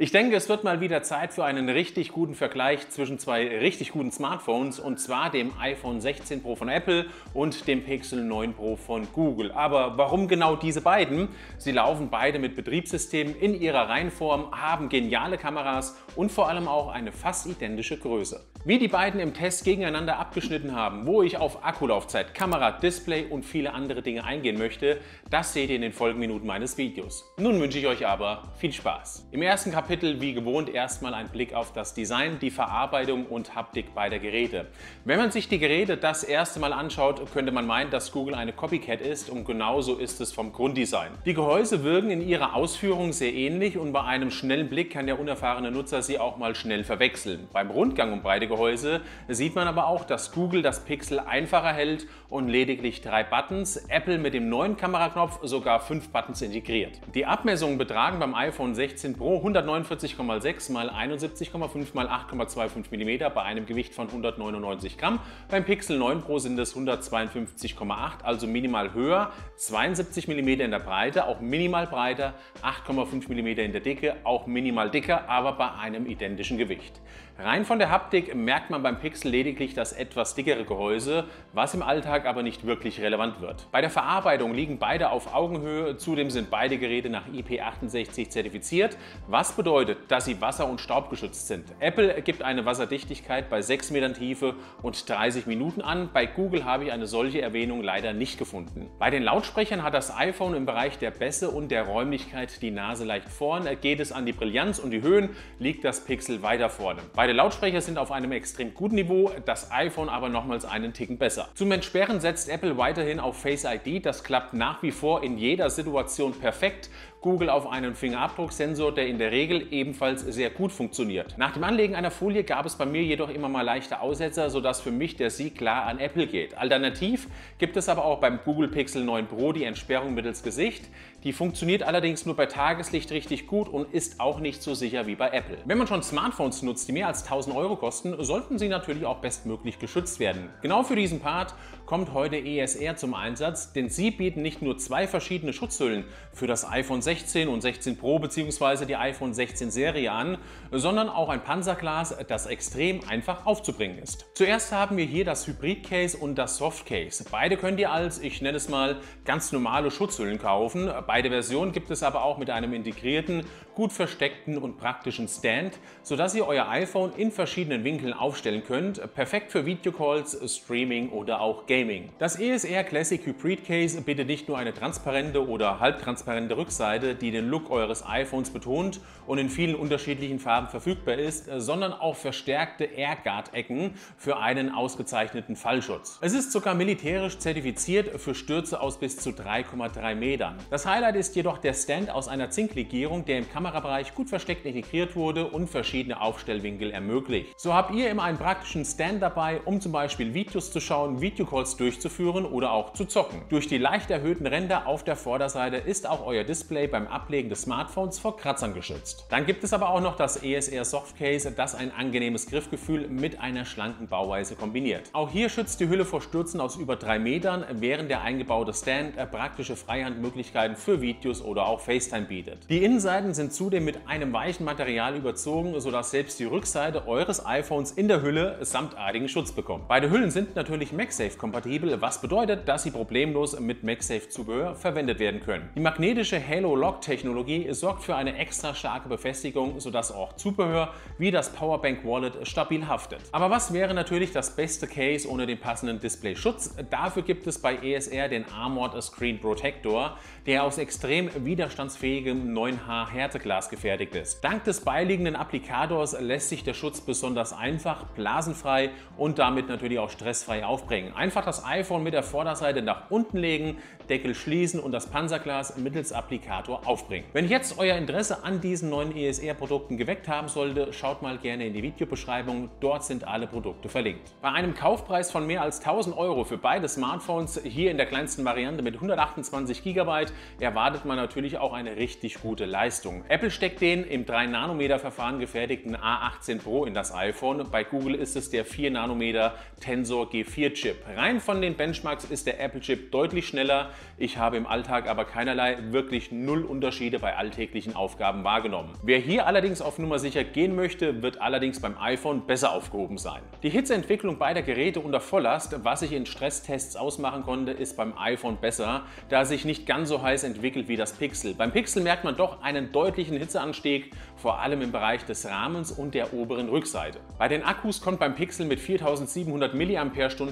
Ich denke, es wird mal wieder Zeit für einen richtig guten Vergleich zwischen zwei richtig guten Smartphones, und zwar dem iPhone 16 Pro von Apple und dem Pixel 9 Pro von Google. Aber warum genau diese beiden? Sie laufen beide mit Betriebssystemen in ihrer Reihenform, haben geniale Kameras und vor allem auch eine fast identische Größe. Wie die beiden im Test gegeneinander abgeschnitten haben, wo ich auf Akkulaufzeit, Kamera, Display und viele andere Dinge eingehen möchte, das seht ihr in den Folgeminuten meines Videos. Nun wünsche ich euch aber viel Spaß. Im ersten Kapitel, wie gewohnt, erstmal ein Blick auf das Design, die Verarbeitung und Haptik beider Geräte. Wenn man sich die Geräte das erste Mal anschaut, könnte man meinen, dass Google eine Copycat ist, und genauso ist es vom Grunddesign. Die Gehäuse wirken in ihrer Ausführung sehr ähnlich und bei einem schnellen Blick kann der unerfahrene Nutzer sie auch mal schnell verwechseln. Beim Rundgang um beide Gehäuse sieht man aber auch, dass Google das Pixel einfacher hält und lediglich 3 Buttons, Apple mit dem neuen Kameraknopf sogar 5 Buttons integriert. Die Abmessungen betragen beim iPhone 16 Pro 149,6 x 71,5 x 8,25 mm bei einem Gewicht von 199 Gramm. Beim Pixel 9 Pro sind es 152,8, also minimal höher, 72 mm in der Breite, auch minimal breiter, 8,5 mm in der Dicke, auch minimal dicker, aber bei einem identischen Gewicht. Rein von der Haptik merkt man beim Pixel lediglich das etwas dickere Gehäuse, was im Alltag aber nicht wirklich relevant wird. Bei der Verarbeitung liegen beide auf Augenhöhe, zudem sind beide Geräte nach IP68 zertifiziert, was bedeutet, dass sie wasser- und staubgeschützt sind. Apple gibt eine Wasserdichtigkeit bei 6 Metern Tiefe und 30 Minuten an, bei Google habe ich eine solche Erwähnung leider nicht gefunden. Bei den Lautsprechern hat das iPhone im Bereich der Bässe und der Räumlichkeit die Nase leicht vorn, geht es an die Brillanz und die Höhen, liegt das Pixel weiter vorne. Beide Lautsprecher sind auf einem extrem guten Niveau, das iPhone aber nochmals einen Ticken besser. Zum Entsperren setzt Apple weiterhin auf Face ID, das klappt nach wie vor in jeder Situation perfekt. Google auf einen Fingerabdrucksensor, der in der Regel ebenfalls sehr gut funktioniert. Nach dem Anlegen einer Folie gab es bei mir jedoch immer mal leichte Aussetzer, sodass für mich der Sieg klar an Apple geht. Alternativ gibt es aber auch beim Google Pixel 9 Pro die Entsperrung mittels Gesicht. Die funktioniert allerdings nur bei Tageslicht richtig gut und ist auch nicht so sicher wie bei Apple. Wenn man schon Smartphones nutzt, die mehr als 1000 Euro kosten, sollten sie natürlich auch bestmöglich geschützt werden. Genau für diesen Part kommt heute ESR zum Einsatz, denn sie bieten nicht nur 2 verschiedene Schutzhüllen für das iPhone 16 und 16 Pro bzw. die iPhone 16 Serie an, sondern auch ein Panzerglas, das extrem einfach aufzubringen ist. Zuerst haben wir hier das Hybrid-Case und das Soft-Case. Beide könnt ihr als, ich nenne es mal, ganz normale Schutzhüllen kaufen. Beide Versionen gibt es aber auch mit einem integrierten, gut versteckten und praktischen Stand, sodass ihr euer iPhone in verschiedenen Winkeln aufstellen könnt. Perfekt für Videocalls, Streaming oder auch Gaming. Das ESR Classic Hybrid Case bietet nicht nur eine transparente oder halbtransparente Rückseite, die den Look eures iPhones betont und in vielen unterschiedlichen Farben verfügbar ist, sondern auch verstärkte AirGuard-Ecken für einen ausgezeichneten Fallschutz. Es ist sogar militärisch zertifiziert für Stürze aus bis zu 3,3 Metern. Das Highlight ist jedoch der Stand aus einer Zinklegierung, der im Kamerabereich gut versteckt integriert wurde und verschiedene Aufstellwinkel ermöglicht. So habt ihr immer einen praktischen Stand dabei, um zum Beispiel Videos zu schauen, Videocalls durchzuführen oder auch zu zocken. Durch die leicht erhöhten Ränder auf der Vorderseite ist auch euer Display beim Ablegen des Smartphones vor Kratzern geschützt. Dann gibt es aber auch noch das ESR Softcase, das ein angenehmes Griffgefühl mit einer schlanken Bauweise kombiniert. Auch hier schützt die Hülle vor Stürzen aus über 3 Metern, während der eingebaute Stand praktische Freihandmöglichkeiten für Videos oder auch FaceTime bietet. Die Innenseiten sind zudem mit einem weichen Material überzogen, sodass selbst die Rückseite eures iPhones in der Hülle samtartigen Schutz bekommt. Beide Hüllen sind natürlich MagSafe-kompatibel, was bedeutet, dass sie problemlos mit MagSafe-Zubehör verwendet werden können. Die magnetische Halo-Lock-Technologie sorgt für eine extra starke Befestigung, sodass auch Zubehör wie das Powerbank Wallet stabil haftet. Aber was wäre natürlich das beste Case ohne den passenden Display-Schutz? Dafür gibt es bei ESR den Armored Screen Protector, der aus extrem widerstandsfähigem 9H Härteglas gefertigt ist. Dank des beiliegenden Applikators lässt sich der Schutz besonders einfach, blasenfrei und damit natürlich auch stressfrei aufbringen. Einfach das iPhone mit der Vorderseite nach unten legen, Deckel schließen und das Panzerglas mittels Applikator aufbringen. Wenn jetzt euer Interesse an diesen neuen ESR-Produkten geweckt haben sollte, schaut mal gerne in die Videobeschreibung, dort sind alle Produkte verlinkt. Bei einem Kaufpreis von mehr als 1000 Euro für beide Smartphones, hier in der kleinsten Variante mit 128 GB, erwartet man natürlich auch eine richtig gute Leistung. Apple steckt den im 3-Nanometer-Verfahren gefertigten A18 Pro in das iPhone. Bei Google ist es der 4-Nanometer Tensor G4-Chip. Rein von den Benchmarks ist der Apple-Chip deutlich schneller. Ich habe im Alltag aber keinerlei, wirklich null Unterschiede bei alltäglichen Aufgaben wahrgenommen. Wer hier allerdings auf Nummer sicher gehen möchte, wird allerdings beim iPhone besser aufgehoben sein. Die Hitzeentwicklung beider Geräte unter Volllast, was ich in Stresstests ausmachen konnte, ist beim iPhone besser, da es sich nicht ganz so heiß entwickelt wie das Pixel. Beim Pixel merkt man doch einen deutlichen Hitzeanstieg, vor allem im Bereich des Rahmens und der oberen Rückseite. Bei den Akkus kommt beim Pixel mit 4700 mAh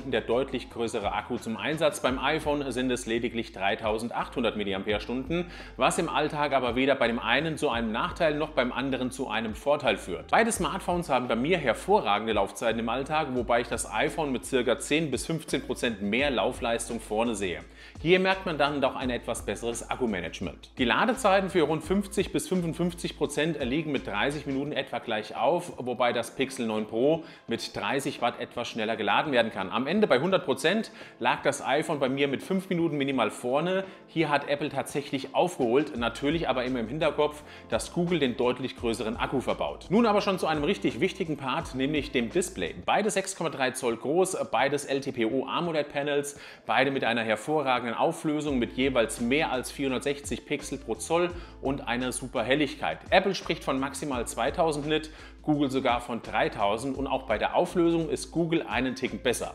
der deutlich größere Akku zum Einsatz. Beim iPhone sind es lediglich 3800 mAh, was im Alltag aber weder bei dem einen zu einem Nachteil noch beim anderen zu einem Vorteil führt. Beide Smartphones haben bei mir hervorragende Laufzeiten im Alltag, wobei ich das iPhone mit ca. 10–15% mehr Laufleistung vorne sehe. Hier merkt man dann doch ein etwas besseres Akkumanagement. Die Ladezeiten für rund 50–55% liegen mit 30 Minuten etwa gleich auf, wobei das Pixel 9 Pro mit 30 Watt etwas schneller geladen werden kann. Am Ende bei 100% lag das iPhone bei mir mit 5 Minuten minimal vorne. Hier hat Apple tatsächlich aufgeholt, natürlich aber immer im Hinterkopf, dass Google den deutlich größeren Akku verbaut. Nun aber schon zu einem richtig wichtigen Part, nämlich dem Display. Beide 6,3 Zoll groß, beides LTPO AMOLED Panels, beide mit einer hervorragenden Auflösung mit jeweils mehr als 460 Pixel pro Zoll und einer super Helligkeit. Apple spricht von maximal 2000 Nit, Google sogar von 3000 und auch bei der Auflösung ist Google einen Ticken besser.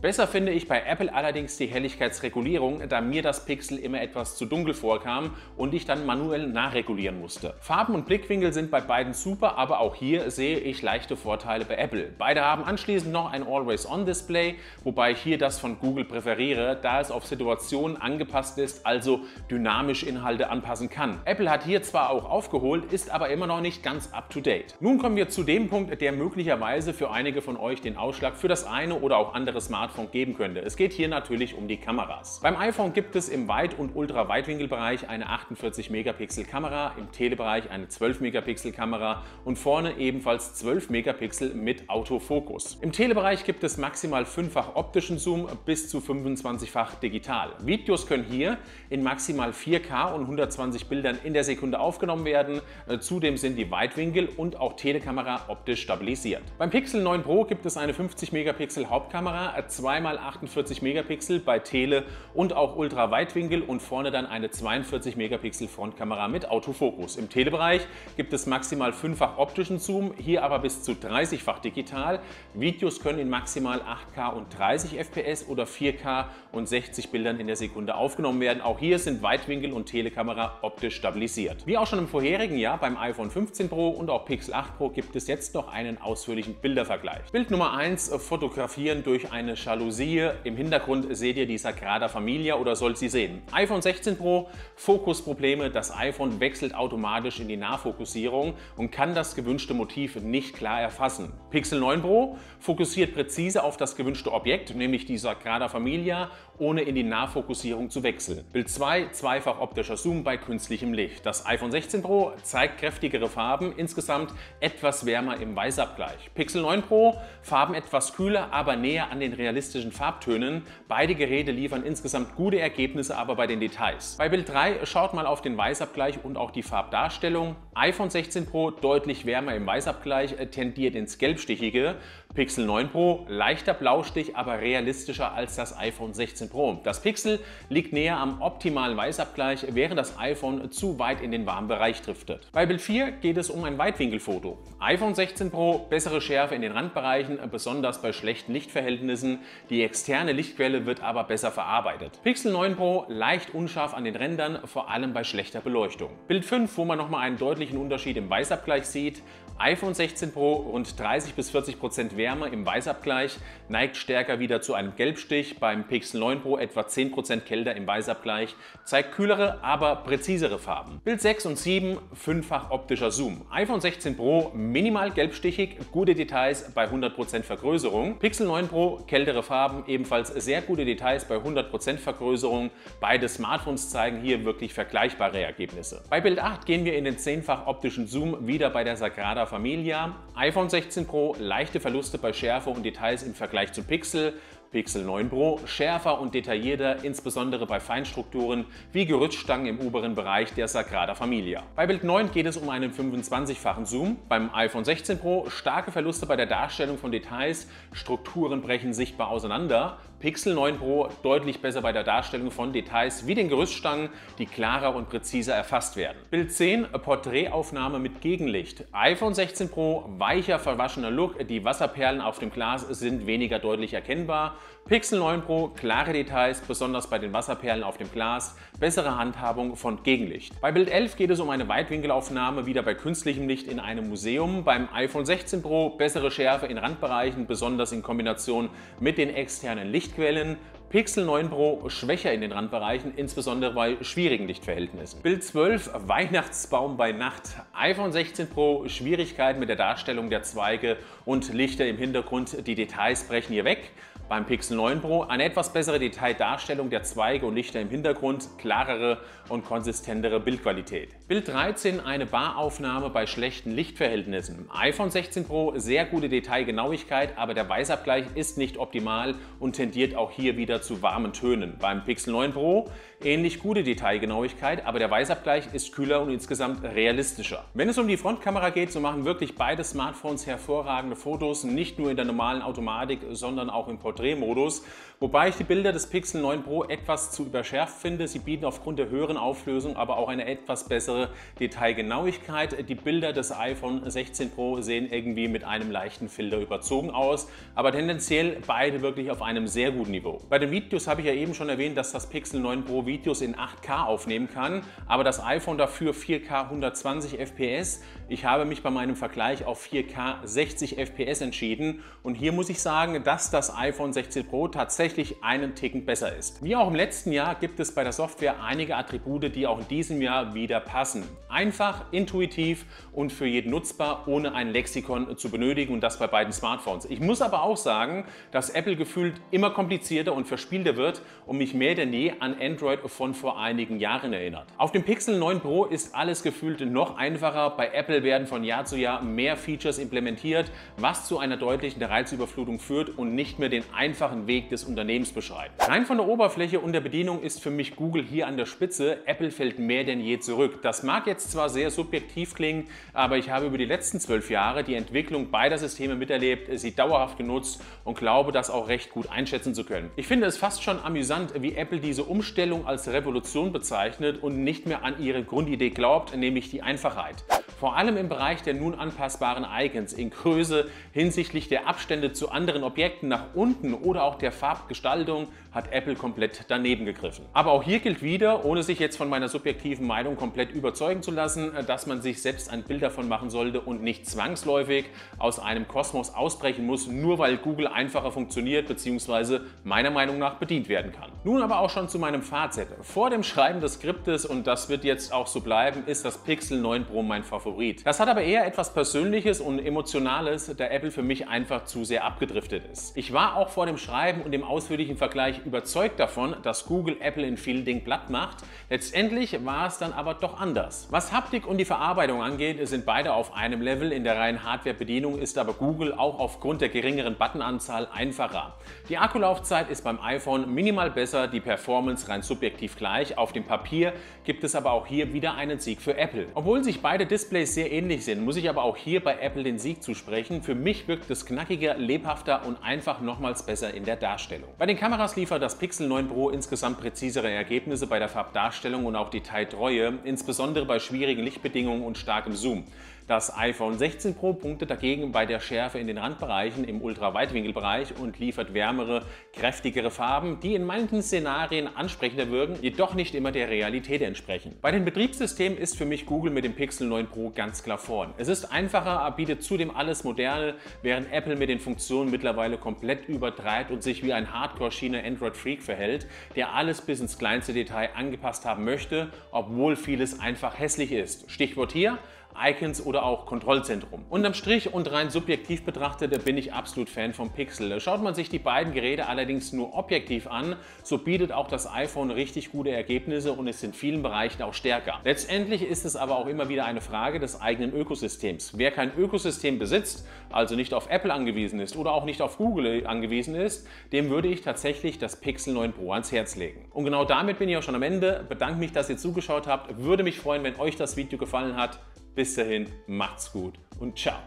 Besser finde ich bei Apple allerdings die Helligkeitsregulierung, da mir das Pixel immer etwas zu dunkel vorkam und ich dann manuell nachregulieren musste. Farben und Blickwinkel sind bei beiden super, aber auch hier sehe ich leichte Vorteile bei Apple. Beide haben anschließend noch ein Always-On-Display, wobei ich hier das von Google präferiere, da es auf Situationen angepasst ist, also dynamisch Inhalte anpassen kann. Apple hat hier zwar auch aufgeholt, ist aber immer noch nicht ganz up-to-date. Nun kommen wir zu dem Punkt, der möglicherweise für einige von euch den Ausschlag für das eine oder auch andere Smartphone geben könnte. Es geht hier natürlich um die Kameras. Beim iPhone gibt es im Weit- und Ultraweitwinkelbereich eine 48 Megapixel Kamera, im Telebereich eine 12 Megapixel Kamera und vorne ebenfalls 12 Megapixel mit Autofokus. Im Telebereich gibt es maximal 5-fach optischen Zoom bis zu 25-fach digital. Videos können hier in maximal 4K und 120 Bildern in der Sekunde aufgenommen werden. Zudem sind die Weitwinkel und auch Telekamera optisch stabilisiert. Beim Pixel 9 Pro gibt es eine 50 Megapixel Hauptkamera, 2x48 Megapixel bei Tele und auch Ultraweitwinkel und vorne dann eine 42 Megapixel Frontkamera mit Autofokus. Im Telebereich gibt es maximal 5-fach optischen Zoom, hier aber bis zu 30-fach digital. Videos können in maximal 8K und 30 FPS oder 4K und 60 Bildern in der Sekunde aufgenommen werden. Auch hier sind Weitwinkel und Telekamera optisch stabilisiert. Wie auch schon im vorherigen Jahr beim iPhone 15 Pro und auch Pixel 8 Pro gibt es jetzt noch einen ausführlichen Bildervergleich. Bild Nummer 1: Fotografieren durch eine Jalousie. Im Hintergrund seht ihr die Sagrada Familia oder sollt sie sehen. iPhone 16 Pro, Fokusprobleme. Das iPhone wechselt automatisch in die Nahfokussierung und kann das gewünschte Motiv nicht klar erfassen. Pixel 9 Pro fokussiert präzise auf das gewünschte Objekt, nämlich die Sagrada Familia, ohne in die Nahfokussierung zu wechseln. Bild 2: zweifach optischer Zoom bei künstlichem Licht. Das iPhone 16 Pro zeigt kräftigere Farben, insgesamt etwas wärmer im Weißabgleich. Pixel 9 Pro, Farben etwas kühler, aber näher an den realistischen Farbtönen. Beide Geräte liefern insgesamt gute Ergebnisse, aber bei den Details. Bei Bild 3 schaut mal auf den Weißabgleich und auch die Farbdarstellung. iPhone 16 Pro deutlich wärmer im Weißabgleich, tendiert ins Gelbstichige. Pixel 9 Pro leichter Blaustich, aber realistischer als das iPhone 16 Pro. Das Pixel liegt näher am optimalen Weißabgleich, während das iPhone zu weit in den Warmbereich driftet. Bei Bild 4 geht es um ein Weitwinkelfoto. iPhone 16 Pro bessere Schärfe in den Randbereichen, besonders bei schlechten Lichtverhältnissen. Die externe Lichtquelle wird aber besser verarbeitet. Pixel 9 Pro leicht unscharf an den Rändern, vor allem bei schlechter Beleuchtung. Bild 5, wo man nochmal einen deutlichen Unterschied im Weißabgleich sieht. iPhone 16 Pro rund 30–40% wärmer im Weißabgleich, neigt stärker wieder zu einem Gelbstich. Beim Pixel 9 Pro etwa 10% kälter im Weißabgleich, zeigt kühlere, aber präzisere Farben. Bild 6 und 7, 5-fach optischer Zoom. iPhone 16 Pro minimal gelbstichig, gute Details bei 100% Vergrößerung. Pixel 9 Pro kältere Farben, ebenfalls sehr gute Details bei 100% Vergrößerung. Beide Smartphones zeigen hier wirklich vergleichbare Ergebnisse. Bei Bild 8 gehen wir in den 10-fach optischen Zoom, wieder bei der Sagrada Familia. iPhone 16 Pro leichte Verluste bei Schärfe und Details im Vergleich zu Pixel. Pixel 9 Pro schärfer und detaillierter, insbesondere bei Feinstrukturen wie Gerüststangen im oberen Bereich der Sagrada Familia. Bei Bild 9 geht es um einen 25-fachen Zoom, beim iPhone 16 Pro starke Verluste bei der Darstellung von Details, Strukturen brechen sichtbar auseinander, Pixel 9 Pro deutlich besser bei der Darstellung von Details wie den Gerüststangen, die klarer und präziser erfasst werden. Bild 10 Porträtaufnahme mit Gegenlicht. iPhone 16 Pro weicher, verwaschener Look, die Wasserperlen auf dem Glas sind weniger deutlich erkennbar. Pixel 9 Pro klare Details, besonders bei den Wasserperlen auf dem Glas, bessere Handhabung von Gegenlicht. Bei Bild 11 geht es um eine Weitwinkelaufnahme wieder bei künstlichem Licht in einem Museum. Beim iPhone 16 Pro bessere Schärfe in Randbereichen, besonders in Kombination mit den externen Lichtquellen. Pixel 9 Pro schwächer in den Randbereichen, insbesondere bei schwierigen Lichtverhältnissen. Bild 12 Weihnachtsbaum bei Nacht. iPhone 16 Pro Schwierigkeiten mit der Darstellung der Zweige und Lichter im Hintergrund. Die Details brechen hier weg. Beim Pixel 9 Pro eine etwas bessere Detaildarstellung der Zweige und Lichter im Hintergrund, klarere und konsistentere Bildqualität. Bild 13 eine Baraufnahme bei schlechten Lichtverhältnissen. iPhone 16 Pro sehr gute Detailgenauigkeit, aber der Weißabgleich ist nicht optimal und tendiert auch hier wieder zu warmen Tönen. Beim Pixel 9 Pro ähnlich gute Detailgenauigkeit, aber der Weißabgleich ist kühler und insgesamt realistischer. Wenn es um die Frontkamera geht, so machen wirklich beide Smartphones hervorragende Fotos, nicht nur in der normalen Automatik, sondern auch im Porträtmodus. Wobei ich die Bilder des Pixel 9 Pro etwas zu überschärft finde. Sie bieten aufgrund der höheren Auflösung aber auch eine etwas bessere Detailgenauigkeit. Die Bilder des iPhone 16 Pro sehen irgendwie mit einem leichten Filter überzogen aus, aber tendenziell beide wirklich auf einem sehr guten Niveau. Bei den Videos habe ich ja eben schon erwähnt, dass das Pixel 9 Pro Videos in 8K aufnehmen kann, aber das iPhone dafür 4K 120 FPS. Ich habe mich bei meinem Vergleich auf 4K 60 FPS entschieden und hier muss ich sagen, dass das iPhone 16 Pro tatsächlich einen Ticken besser ist. Wie auch im letzten Jahr gibt es bei der Software einige Attribute, die auch in diesem Jahr wieder passen. Einfach, intuitiv und für jeden nutzbar, ohne ein Lexikon zu benötigen, und das bei beiden Smartphones. Ich muss aber auch sagen, dass Apple gefühlt immer komplizierter und verspielter wird und mich mehr denn je an Android von vor einigen Jahren erinnert. Auf dem Pixel 9 Pro ist alles gefühlt noch einfacher. Bei Apple werden von Jahr zu Jahr mehr Features implementiert, was zu einer deutlichen Reizüberflutung führt und nicht mehr den einfachen Weg des Unternehmens beschreibt. Rein von der Oberfläche und der Bedienung ist für mich Google hier an der Spitze. Apple fällt mehr denn je zurück. Das mag jetzt zwar sehr subjektiv klingen, aber ich habe über die letzten 12 Jahre die Entwicklung beider Systeme miterlebt, sie dauerhaft genutzt und glaube, das auch recht gut einschätzen zu können. Ich finde es fast schon amüsant, wie Apple diese Umstellung als Revolution bezeichnet und nicht mehr an ihre Grundidee glaubt, nämlich die Einfachheit. Vor allem im Bereich der nun anpassbaren Icons in Größe, hinsichtlich der Abstände zu anderen Objekten nach unten oder auch der Farbgestaltung hat Apple komplett daneben gegriffen. Aber auch hier gilt wieder, ohne sich jetzt von meiner subjektiven Meinung komplett überzeugen zu lassen, dass man sich selbst ein Bild davon machen sollte und nicht zwangsläufig aus einem Kosmos ausbrechen muss, nur weil Google einfacher funktioniert bzw. meiner Meinung nach bedient werden kann. Nun aber auch schon zu meinem Fazit. Vor dem Schreiben des Skriptes, und das wird jetzt auch so bleiben, ist das Pixel 9 Pro mein Favorit. Das hat aber eher etwas Persönliches und Emotionales, da Apple für mich einfach zu sehr abgedriftet ist. Ich war auch vor dem Schreiben und dem ausführlichen Vergleich überzeugt davon, dass Google Apple in vielen Dingen platt macht. Letztendlich war es dann aber doch anders. Was Haptik und die Verarbeitung angeht, sind beide auf einem Level. In der reinen Hardware-Bedienung ist aber Google auch aufgrund der geringeren Buttonanzahl einfacher. Die Akkulaufzeit ist beim iPhone minimal besser, die Performance rein subjektiv gleich. Auf dem Papier gibt es aber auch hier wieder einen Sieg für Apple. Obwohl sich beide Displays sehr ähnlich sind, muss ich aber auch hier bei Apple den Sieg zusprechen. Für mich wirkt es knackiger, lebhafter und einfach nochmals besser in der Darstellung. Bei den Kameras liefert das Pixel 9 Pro insgesamt präzisere Ergebnisse bei der Farbdarstellung und auch Detailtreue, insbesondere bei schwierigen Lichtbedingungen und starkem Zoom. Das iPhone 16 Pro punktet dagegen bei der Schärfe in den Randbereichen im Ultraweitwinkelbereich und liefert wärmere, kräftigere Farben, die in manchen Szenarien ansprechender wirken, jedoch nicht immer der Realität entsprechen. Bei den Betriebssystemen ist für mich Google mit dem Pixel 9 Pro ganz klar vorn. Es ist einfacher, bietet zudem alles Moderne, während Apple mit den Funktionen mittlerweile komplett übertreibt und sich wie ein Hardcore-Schiene Android-Freak verhält, der alles bis ins kleinste Detail angepasst haben möchte, obwohl vieles einfach hässlich ist. Stichwort hier: Icons oder auch Kontrollzentrum. Unterm Strich und rein subjektiv betrachtet bin ich absolut Fan vom Pixel. Schaut man sich die beiden Geräte allerdings nur objektiv an, so bietet auch das iPhone richtig gute Ergebnisse und ist in vielen Bereichen auch stärker. Letztendlich ist es aber auch immer wieder eine Frage des eigenen Ökosystems. Wer kein Ökosystem besitzt, also nicht auf Apple angewiesen ist oder auch nicht auf Google angewiesen ist, dem würde ich tatsächlich das Pixel 9 Pro ans Herz legen. Und genau damit bin ich auch schon am Ende. Bedanke mich, dass ihr zugeschaut habt. Würde mich freuen, wenn euch das Video gefallen hat. Bis dahin, macht's gut und ciao.